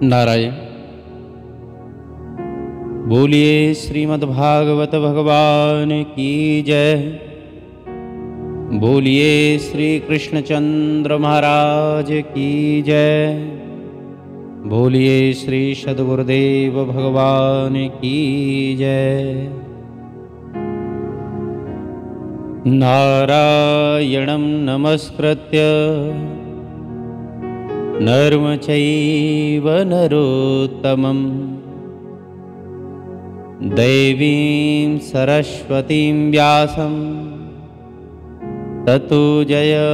नारायण। बोलिए श्रीमद्भागवत भगवान की जय। बोलिए श्री कृष्णचंद्र महाराज की जय। बोलिए श्री सद्गुरुदेव भगवान की जय। नारायणं नमस्कृत्य नरं चैव नरोत्तमं देवीं सरस्वतीं व्यासं ततो जयमुदीरये।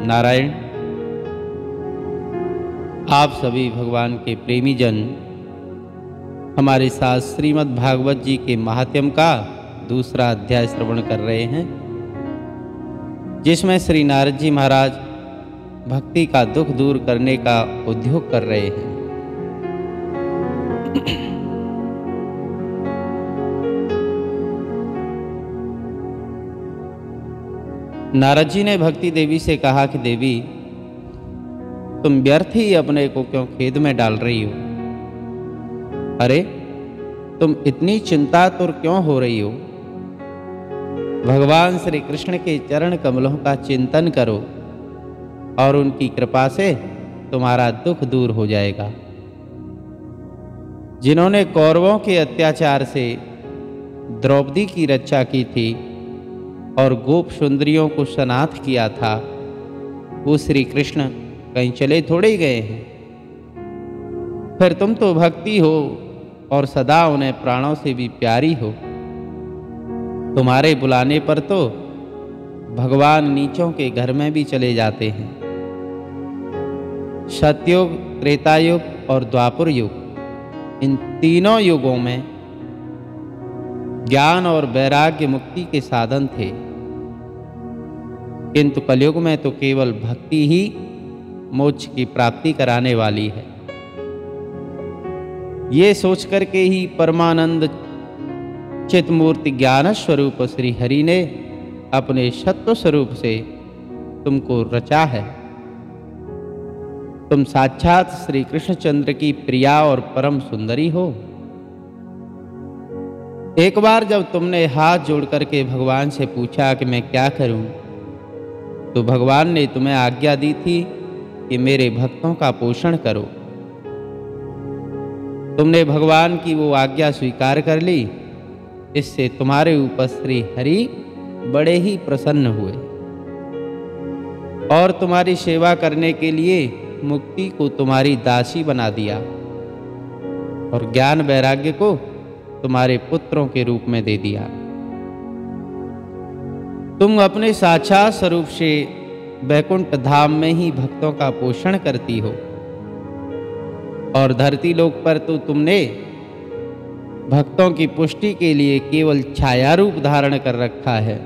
नारायण। आप सभी भगवान के प्रेमी जन हमारे साथ श्रीमद् भागवत जी के महात्म्य का दूसरा अध्याय श्रवण कर रहे हैं, जिसमें श्री नारद जी महाराज भक्ति का दुख दूर करने का उद्योग कर रहे हैं। नारद जी ने भक्ति देवी से कहा कि देवी, तुम व्यर्थ ही अपने को क्यों खेद में डाल रही हो? अरे, तुम इतनी चिंतातुर क्यों हो रही हो? भगवान श्री कृष्ण के चरण कमलों का चिंतन करो और उनकी कृपा से तुम्हारा दुख दूर हो जाएगा। जिन्होंने कौरवों के अत्याचार से द्रौपदी की रक्षा की थी और गोप सुंदरियों को सनाथ किया था, वो श्री कृष्ण कहीं चले थोड़े ही गए हैं। फिर तुम तो भक्ति हो और सदा उन्हें प्राणों से भी प्यारी हो। तुम्हारे बुलाने पर तो भगवान नीचों के घर में भी चले जाते हैं। सतयुग, त्रेतायुग और द्वापर युग, इन तीनों युगों में ज्ञान और वैराग्य मुक्ति के साधन थे, किंतु कलयुग में तो केवल भक्ति ही मोक्ष की प्राप्ति कराने वाली है। ये सोच करके ही परमानंद चित्तमूर्ति ज्ञान स्वरूप श्री हरि ने अपने सत्व स्वरूप से तुमको रचा है। तुम साक्षात श्री कृष्णचंद्र की प्रिया और परम सुंदरी हो। एक बार जब तुमने हाथ जोड़ करके भगवान से पूछा कि मैं क्या करूं, तो भगवान ने तुम्हें आज्ञा दी थी कि मेरे भक्तों का पोषण करो। तुमने भगवान की वो आज्ञा स्वीकार कर ली। इससे तुम्हारे ऊपर श्री हरि बड़े ही प्रसन्न हुए और तुम्हारी सेवा करने के लिए मुक्ति को तुम्हारी दासी बना दिया और ज्ञान वैराग्य को तुम्हारे पुत्रों के रूप में दे दिया। तुम अपने साक्षात स्वरूप से वैकुंठ धाम में ही भक्तों का पोषण करती हो और धरती लोक पर तो तुमने भक्तों की पुष्टि के लिए केवल छाया रूप धारण कर रखा है।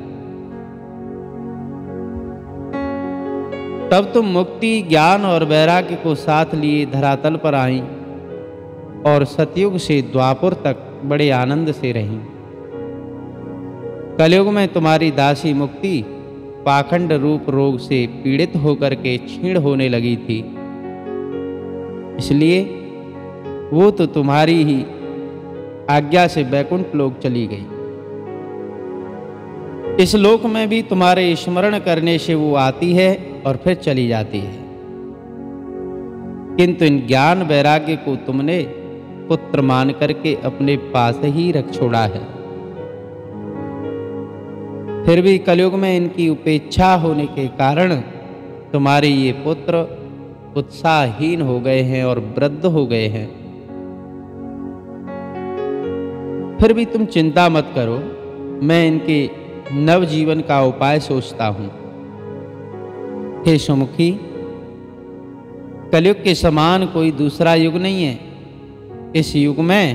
तब तुम मुक्ति, ज्ञान और वैराग्य को साथ लिए धरातल पर आई और सतयुग से द्वापर तक बड़े आनंद से रही। कलयुग में तुम्हारी दासी मुक्ति पाखंड रूप रोग से पीड़ित होकर के क्षीण होने लगी थी, इसलिए वो तो तुम्हारी ही आज्ञा से वैकुंठ लोक चली गई। इस लोक में भी तुम्हारे स्मरण करने से वो आती है और फिर चली जाती है, किंतु इन ज्ञान वैराग्य को तुमने पुत्र मान करके अपने पास ही रख छोड़ा है। फिर भी कलयुग में इनकी उपेक्षा होने के कारण तुम्हारे ये पुत्र उत्साहहीन हो गए हैं और वृद्ध हो गए हैं। फिर भी तुम चिंता मत करो, मैं इनके नव जीवन का उपाय सोचता हूं। हे सुमुखी, कलयुग के समान कोई दूसरा युग नहीं है। इस युग में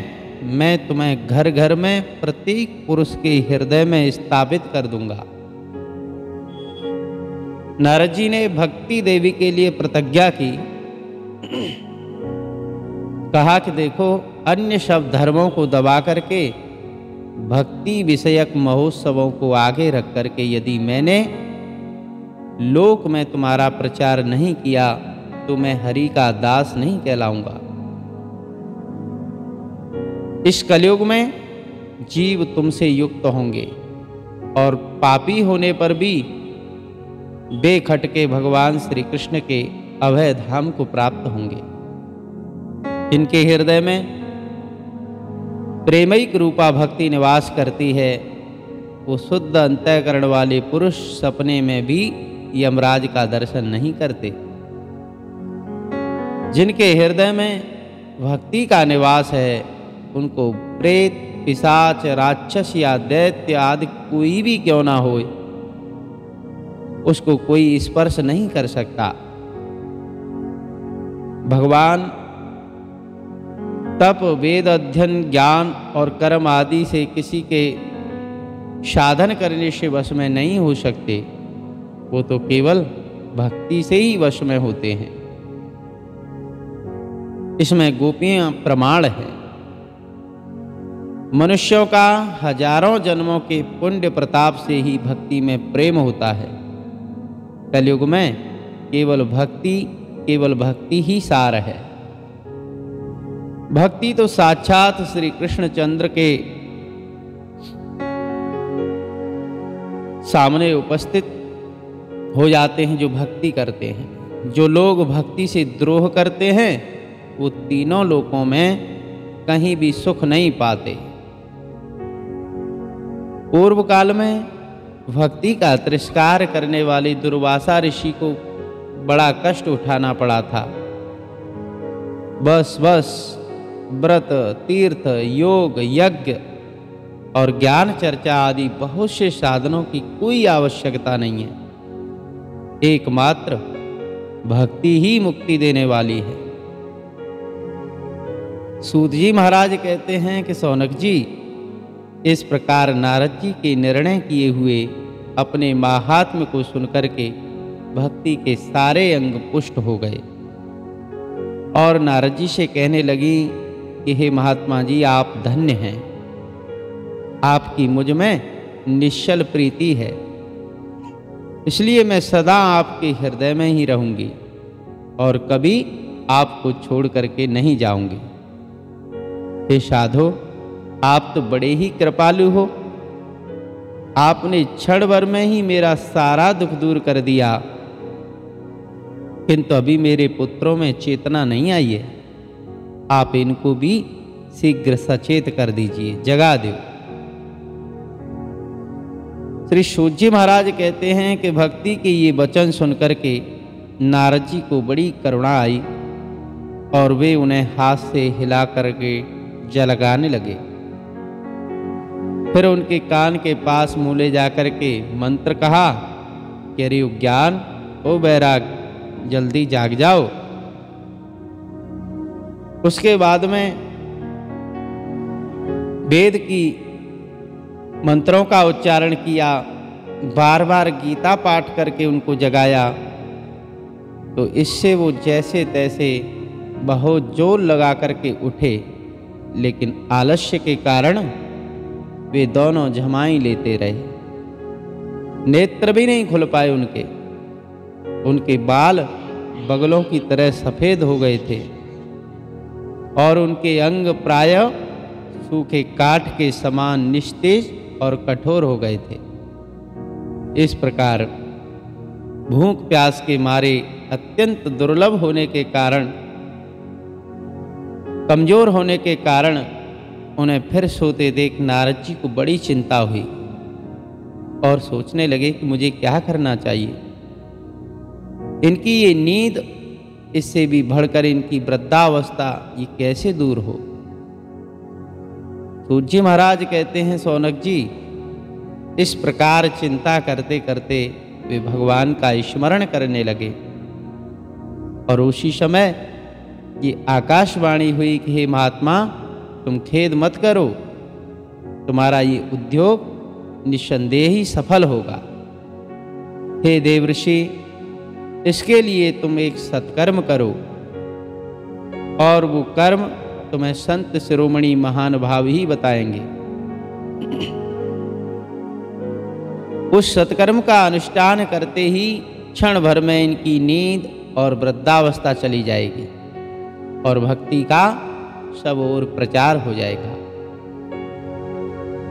मैं तुम्हें घर घर में प्रत्येक पुरुष के हृदय में स्थापित कर दूंगा। नारद जी ने भक्ति देवी के लिए प्रतिज्ञा की। कहा कि देखो, अन्य सब धर्मों को दबा करके भक्ति विषयक महोत्सवों को आगे रख करके यदि मैंने लोक में तुम्हारा प्रचार नहीं किया तो मैं हरि का दास नहीं कहलाऊंगा। इस कलयुग में जीव तुमसे युक्त होंगे और पापी होने पर भी बेखटके भगवान श्री कृष्ण के अभय धाम को प्राप्त होंगे। इनके हृदय में प्रेमैक रूपा भक्ति निवास करती है। वो शुद्ध अंतःकरण वाले पुरुष सपने में भी यमराज का दर्शन नहीं करते। जिनके हृदय में भक्ति का निवास है उनको प्रेत, पिशाच, राक्षस या दैत्य आदि कोई भी क्यों ना हो, उसको कोई स्पर्श नहीं कर सकता। भगवान तप, वेद अध्ययन, ज्ञान और कर्म आदि से किसी के साधन करने से वश में नहीं हो सकते। वो तो केवल भक्ति से ही वश में होते हैं। इसमें गोपियां प्रमाण है। मनुष्यों का हजारों जन्मों के पुण्य प्रताप से ही भक्ति में प्रेम होता है। कलयुग में केवल भक्ति ही सार है। भक्ति तो साक्षात श्री कृष्णचंद्र के सामने उपस्थित हो जाते हैं जो भक्ति करते हैं। जो लोग भक्ति से द्रोह करते हैं वो तीनों लोकों में कहीं भी सुख नहीं पाते। पूर्व काल में भक्ति का तिरस्कार करने वाले दुर्वासा ऋषि को बड़ा कष्ट उठाना पड़ा था। बस व्रत, तीर्थ, योग, यज्ञ और ज्ञान चर्चा आदि बहुत से साधनों की कोई आवश्यकता नहीं है। एकमात्र भक्ति ही मुक्ति देने वाली है। सूत जी महाराज कहते हैं कि सौनक जी, इस प्रकार नारद जी के निर्णय किए हुए अपने माहात्म्य को सुनकर के भक्ति के सारे अंग पुष्ट हो गए और नारद जी से कहने लगी कि हे महात्मा जी, आप धन्य हैं। आपकी मुझ में निश्चल प्रीति है, इसलिए मैं सदा आपके हृदय में ही रहूंगी और कभी आपको छोड़ करके नहीं जाऊंगी। हे साधो, आप तो बड़े ही कृपालु हो। आपने क्षण भर में ही मेरा सारा दुख दूर कर दिया, किंतु अभी मेरे पुत्रों में चेतना नहीं आई है। आप इनको भी शीघ्र सचेत कर दीजिए, जगा दो। श्री सूत जी महाराज कहते हैं कि भक्ति के ये वचन सुनकर के नारद जी को बड़ी करुणा आई और वे उन्हें हाथ से हिला करके जलगाने लगे। फिर उनके कान के पास मुँह ले जाकर के मंत्र कहा कि अरे ज्ञान, ओ बैराग, जल्दी जाग जाओ। उसके बाद में वेद की मंत्रों का उच्चारण किया, बार बार गीता पाठ करके उनको जगाया। तो इससे वो जैसे तैसे बहुत जोर लगा करके उठे, लेकिन आलस्य के कारण वे दोनों झमाई लेते रहे। नेत्र भी नहीं खुल पाए उनके बाल बगलों की तरह सफ़ेद हो गए थे और उनके अंग प्रायः सूखे काठ के समान निस्तेज और कठोर हो गए थे। इस प्रकार भूख प्यास के मारे अत्यंत दुर्लभ होने के कारण, कमजोर होने के कारण उन्हें फिर सोते देख नारद जी को बड़ी चिंता हुई और सोचने लगे कि मुझे क्या करना चाहिए। इनकी ये नींद, इससे भी बढ़कर इनकी वृद्धावस्था, ये कैसे दूर हो। सूत जी महाराज कहते हैं, सौनक जी, इस प्रकार चिंता करते करते वे भगवान का स्मरण करने लगे और उसी समय ये आकाशवाणी हुई कि हे महात्मा, तुम खेद मत करो, तुम्हारा ये उद्योग निस्संदेह ही सफल होगा। हे देवर्षि, इसके लिए तुम एक सत्कर्म करो और वो कर्म तुम्हें संत शिरोमणि महान भाव ही बताएंगे। उस सत्कर्म का अनुष्ठान करते ही क्षण भर में इनकी नींद और वृद्धावस्था चली जाएगी और भक्ति का सब ओर प्रचार हो जाएगा।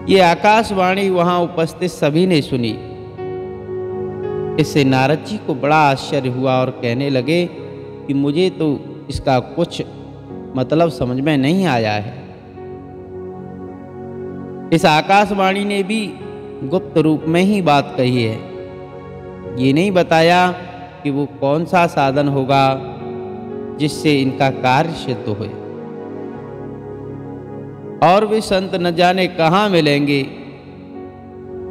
ये आकाशवाणी वहां उपस्थित सभी ने सुनी। इससे नारद जी को बड़ा आश्चर्य हुआ और कहने लगे कि मुझे तो इसका कुछ मतलब समझ में नहीं आया है। इस आकाशवाणी ने भी गुप्त रूप में ही बात कही है। ये नहीं बताया कि वो कौन सा साधन होगा जिससे इनका कार्य सिद्ध होए, और वे संत न जाने कहाँ मिलेंगे,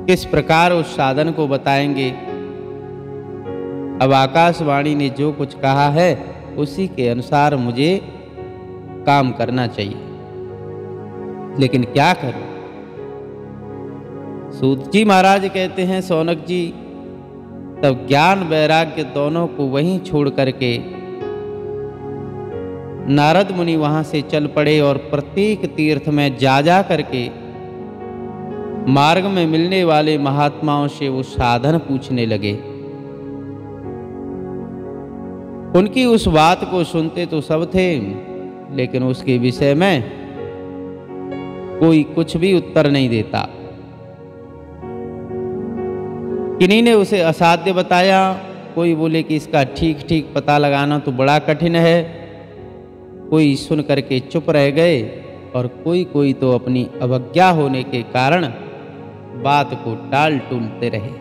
किस प्रकार उस साधन को बताएंगे। अब आकाशवाणी ने जो कुछ कहा है उसी के अनुसार मुझे काम करना चाहिए, लेकिन क्या करूं? सूत जी महाराज कहते हैं, सौनक जी, तब ज्ञान वैराग्य दोनों को वहीं छोड़ करके नारद मुनि वहां से चल पड़े और प्रत्येक तीर्थ में जा करके मार्ग में मिलने वाले महात्माओं से वो साधन पूछने लगे। उनकी उस बात को सुनते तो सब थे, लेकिन उसके विषय में कोई कुछ भी उत्तर नहीं देता। किन्हीं ने उसे असाध्य बताया, कोई बोले कि इसका ठीक ठीक पता लगाना तो बड़ा कठिन है, कोई सुन करके चुप रह गए और कोई तो अपनी अवज्ञा होने के कारण बात को टाल टूलते रहे।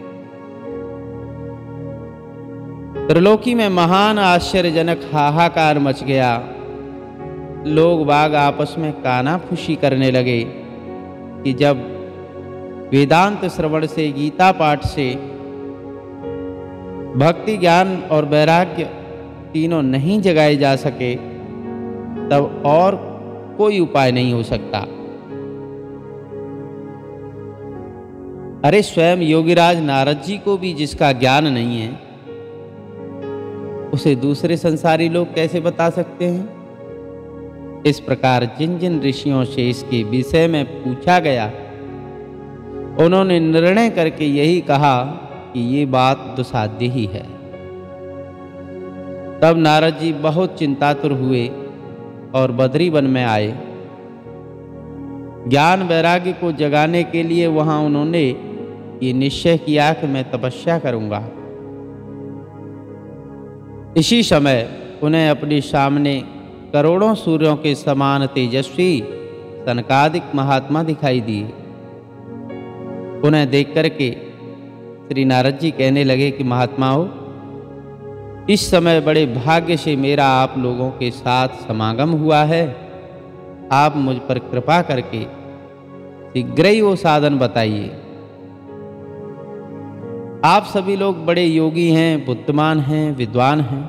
त्रिलोकी में महान आश्चर्यजनक हाहाकार मच गया। लोग बाग आपस में कानाफूसी करने लगे कि जब वेदांत श्रवण से, गीता पाठ से भक्ति, ज्ञान और वैराग्य तीनों नहीं जगाए जा सके, तब और कोई उपाय नहीं हो सकता। अरे स्वयं योगीराज नारद जी को भी जिसका ज्ञान नहीं है, उसे दूसरे संसारी लोग कैसे बता सकते हैं? इस प्रकार जिन जिन ऋषियों से इसके विषय में पूछा गया, उन्होंने निर्णय करके यही कहा कि ये बात दुसाध्य ही है। तब नारद जी बहुत चिंतातुर हुए और बद्री वन में आए। ज्ञान वैराग्य को जगाने के लिए वहां उन्होंने ये निश्चय किया कि मैं तपस्या करूंगा। इसी समय उन्हें अपने सामने करोड़ों सूर्यों के समान तेजस्वी सनकादिक महात्मा दिखाई दिए। उन्हें देख करके श्री नारद जी कहने लगे कि महात्माओं, इस समय बड़े भाग्य से मेरा आप लोगों के साथ समागम हुआ है। आप मुझ पर कृपा करके शीघ्र ही वो साधन बताइए। आप सभी लोग बड़े योगी हैं, बुद्धिमान हैं, विद्वान हैं,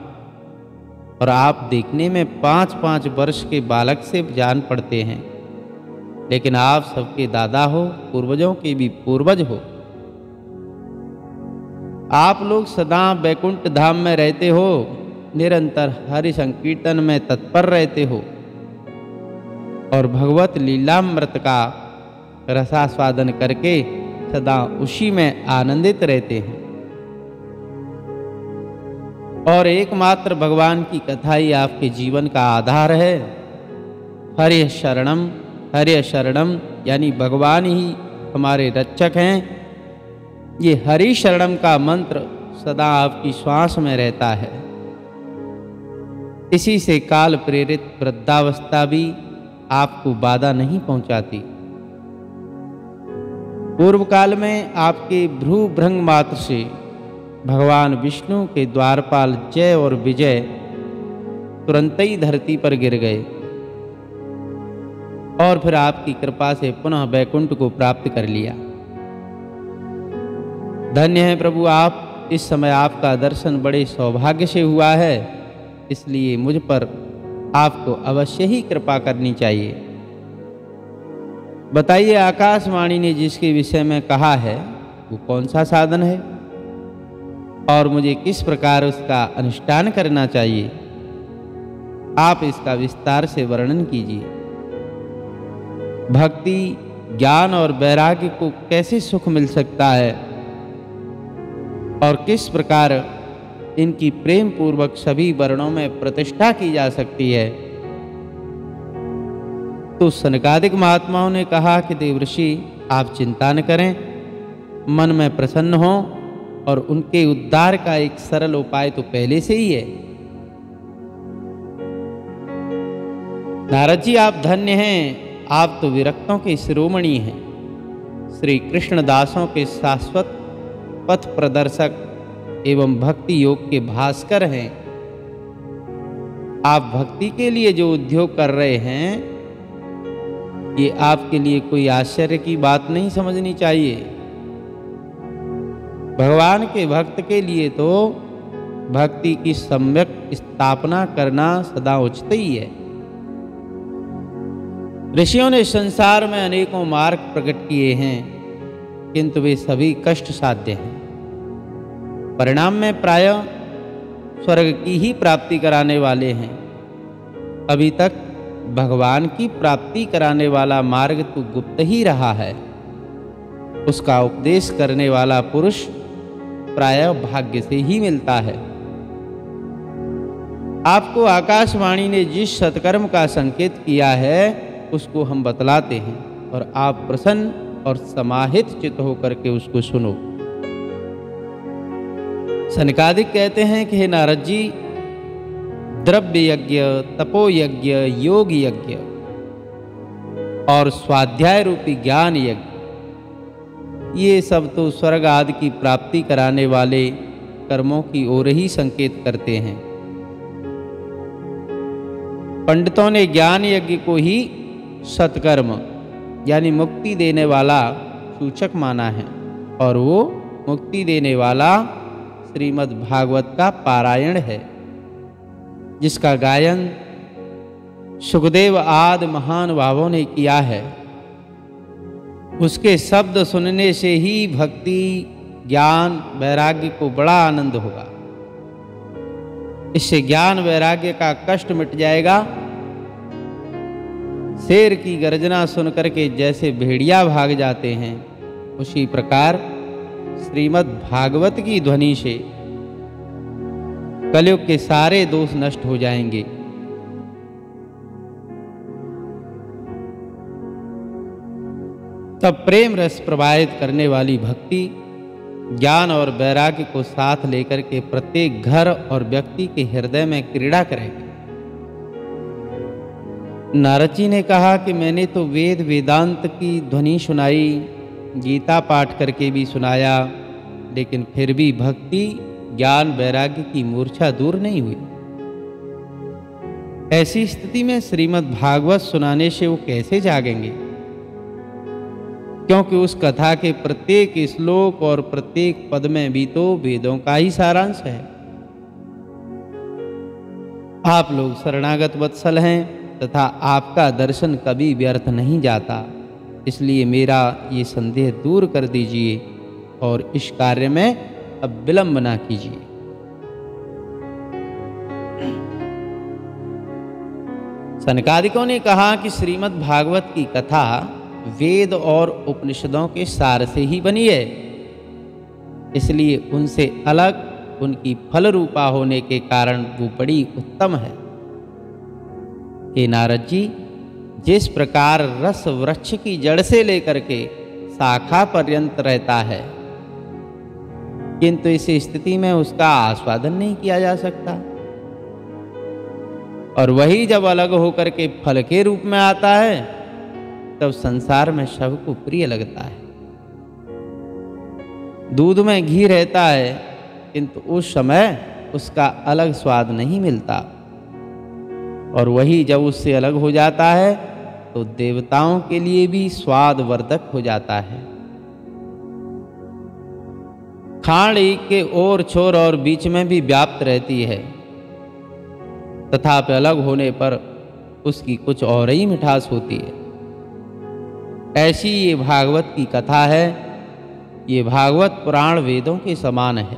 और आप देखने में 5-5 वर्ष के बालक से जान पड़ते हैं, लेकिन आप सबके दादा हो, पूर्वजों के भी पूर्वज हो। आप लोग सदा बैकुंठ धाम में रहते हो, निरंतर हरि संकीर्तन में तत्पर रहते हो और भगवत लीलामृत का रसास्वादन करके सदा उसी में आनंदित रहते हैं। और एकमात्र भगवान की कथा ही आपके जीवन का आधार है। हरि शरणम यानी भगवान ही हमारे रक्षक हैं। ये हरि शरणम का मंत्र सदा आपकी श्वास में रहता है। इसी से काल प्रेरित वृद्धावस्था भी आपको बाधा नहीं पहुंचाती। पूर्व काल में आपके भ्रू भृंग मात्र से भगवान विष्णु के द्वारपाल जय और विजय तुरंत ही धरती पर गिर गए और फिर आपकी कृपा से पुनः बैकुंठ को प्राप्त कर लिया। धन्य है प्रभु आप। इस समय आपका दर्शन बड़े सौभाग्य से हुआ है, इसलिए मुझ पर आपको अवश्य ही कृपा करनी चाहिए। बताइए, आकाशवाणी ने जिसके विषय में कहा है वो कौन सा साधन है और मुझे किस प्रकार उसका अनुष्ठान करना चाहिए? आप इसका विस्तार से वर्णन कीजिए। भक्ति, ज्ञान और वैराग्य को कैसे सुख मिल सकता है और किस प्रकार इनकी प्रेम पूर्वक सभी वर्णों में प्रतिष्ठा की जा सकती है। तो सनकादिक महात्माओं ने कहा कि देवर्षि, आप चिंता न करें, मन में प्रसन्न हो, और उनके उद्धार का एक सरल उपाय तो पहले से ही है। नारद जी, आप धन्य हैं, आप तो विरक्तों के शिरोमणि हैं, श्री कृष्ण दासों के शाश्वत पथ प्रदर्शक एवं भक्ति योग के भास्कर हैं। आप भक्ति के लिए जो उद्योग कर रहे हैं, ये आपके लिए कोई आश्चर्य की बात नहीं समझनी चाहिए। भगवान के भक्त के लिए तो भक्ति की सम्यक स्थापना करना सदा उचित ही है। ऋषियों ने संसार में अनेकों मार्ग प्रकट किए हैं, किंतु वे सभी कष्ट साध्य हैं। परिणाम में प्रायः स्वर्ग की ही प्राप्ति कराने वाले हैं। अभी तक भगवान की प्राप्ति कराने वाला मार्ग तो गुप्त ही रहा है। उसका उपदेश करने वाला पुरुष प्रायः भाग्य से ही मिलता है। आपको आकाशवाणी ने जिस सत्कर्म का संकेत किया है, उसको हम बतलाते हैं, और आप प्रसन्न और समाहित चित्त होकर के उसको सुनो। सनकादिक कहते हैं कि हे नारद जी, द्रव्य यज्ञ, तपो यज्ञ, योग यज्ञ और स्वाध्याय रूपी ज्ञान यज्ञ, ये सब तो स्वर्ग आदि की प्राप्ति कराने वाले कर्मों की ओर ही संकेत करते हैं। पंडितों ने ज्ञान यज्ञ को ही सत्कर्म यानी मुक्ति देने वाला सूचक माना है, और वो मुक्ति देने वाला श्रीमद् भागवत का पारायण है, जिसका गायन सुखदेव आदि महान भावों ने किया है। उसके शब्द सुनने से ही भक्ति, ज्ञान, वैराग्य को बड़ा आनंद होगा। इससे ज्ञान वैराग्य का कष्ट मिट जाएगा। शेर की गर्जना सुनकर के जैसे भेड़िया भाग जाते हैं, उसी प्रकार श्रीमद् भागवत की ध्वनि से कलयुग के सारे दोष नष्ट हो जाएंगे। तब प्रेम रस प्रवाहित करने वाली भक्ति, ज्ञान और वैराग्य को साथ लेकर के प्रत्येक घर और व्यक्ति के हृदय में क्रीड़ा करेगी। नारद जी ने कहा कि मैंने तो वेद वेदांत की ध्वनि सुनाई, गीता पाठ करके भी सुनाया, लेकिन फिर भी भक्ति, ज्ञान, वैराग्य की मूर्छा दूर नहीं हुई। ऐसी स्थिति में श्रीमद् भागवत सुनाने से वो कैसे जागेंगे? क्योंकि उस कथा के प्रत्येक श्लोक और प्रत्येक पद में भी तो वेदों का ही सारांश है। आप लोग शरणागत वत्सल हैं तथा आपका दर्शन कभी व्यर्थ नहीं जाता, इसलिए मेरा ये संदेह दूर कर दीजिए और इस कार्य में अब विलंब ना कीजिए। सनकादिकों ने कहा कि श्रीमद् भागवत की कथा वेद और उपनिषदों के सार से ही बनी है, इसलिए उनसे अलग उनकी फल रूपा होने के कारण वो बड़ी उत्तम है। हे नारद जी, जिस प्रकार रस वृक्ष की जड़ से लेकर के शाखा पर्यंत रहता है, किंतु इस स्थिति में उसका आस्वादन नहीं किया जा सकता, और वही जब अलग होकर के फल के रूप में आता है, तब संसार में सबको प्रिय लगता है। दूध में घी रहता है, किंतु उस समय उसका अलग स्वाद नहीं मिलता, और वही जब उससे अलग हो जाता है तो देवताओं के लिए भी स्वाद वर्धक हो जाता है। खांड एक के ओर छोर और बीच में भी व्याप्त रहती है, तथापि अलग होने पर उसकी कुछ और ही मिठास होती है। ऐसी ये भागवत की कथा है। ये भागवत पुराण वेदों के समान है।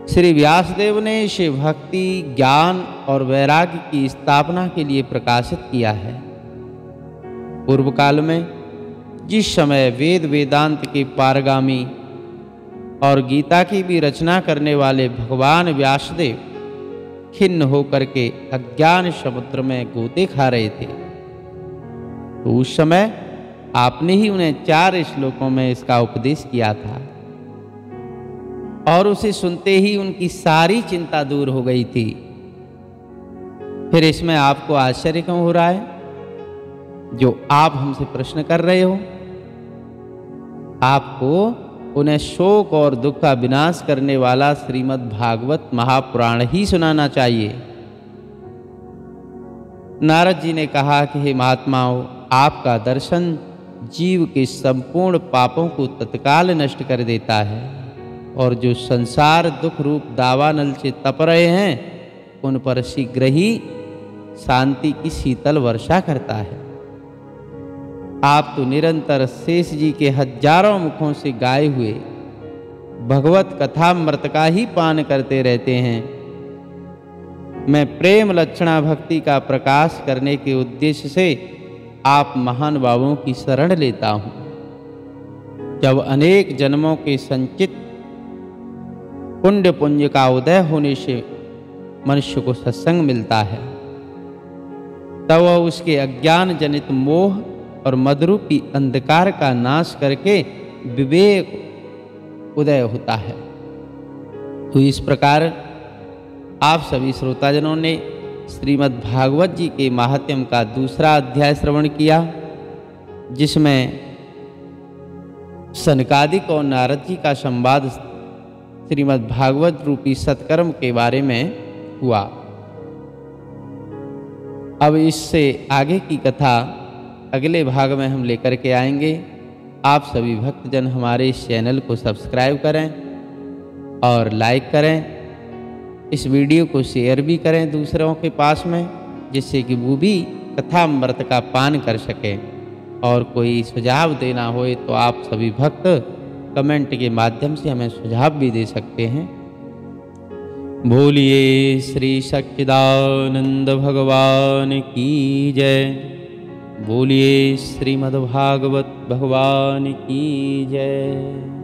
श्री व्यासदेव ने इसे भक्ति, ज्ञान और वैराग्य की स्थापना के लिए प्रकाशित किया है। पूर्व काल में जिस समय वेद वेदांत के पारगामी और गीता की भी रचना करने वाले भगवान व्यासदेव खिन्न होकर के अज्ञान समुद्र में गोते खा रहे थे। तो उस समय आपने ही उन्हें 4 श्लोकों में इसका उपदेश किया था और उसे सुनते ही उनकी सारी चिंता दूर हो गई थी। फिर इसमें आपको आश्चर्य क्यों हो रहा है जो आप हमसे प्रश्न कर रहे हो? आपको उन्हें शोक और दुख का विनाश करने वाला श्रीमद् भागवत महापुराण ही सुनाना चाहिए। नारद जी ने कहा कि हे महात्माओं, आपका दर्शन जीव के संपूर्ण पापों को तत्काल नष्ट कर देता है और जो संसार दुख रूप दावानल से तप रहे हैं उन पर शीघ्र ही शांति की शीतल वर्षा करता है। आप तो निरंतर शेष जी के हजारों मुखों से गाए हुए भगवत कथामृत का ही पान करते रहते हैं। मैं प्रेम लक्षणा भक्ति का प्रकाश करने के उद्देश्य से आप महान बाबुओं की शरण लेता हूं। जब अनेक जन्मों के संचित पुण्य पुंज का उदय होने से मनुष्य को सत्संग मिलता है, तब वह उसके अज्ञान जनित मोह और मदरूपी अंधकार का नाश करके विवेक उदय होता है। तो इस प्रकार आप सभी श्रोताजनों ने श्रीमद् भागवत जी के महात्म्य का दूसरा अध्याय श्रवण किया, जिसमें सनकादिक और नारद जी का संवाद श्रीमद् भागवत रूपी सत्कर्म के बारे में हुआ। अब इससे आगे की कथा अगले भाग में हम लेकर के आएंगे। आप सभी भक्तजन हमारे इस चैनल को सब्सक्राइब करें और लाइक करें। इस वीडियो को शेयर भी करें दूसरों के पास में, जिससे कि वो भी कथामृत का पान कर सकें। और कोई सुझाव देना होए तो आप सभी भक्त कमेंट के माध्यम से हमें सुझाव भी दे सकते हैं। बोलिए श्री सच्चिदानंद भगवान की जय। बोलिए श्रीमद्भागवत भगवान की जय।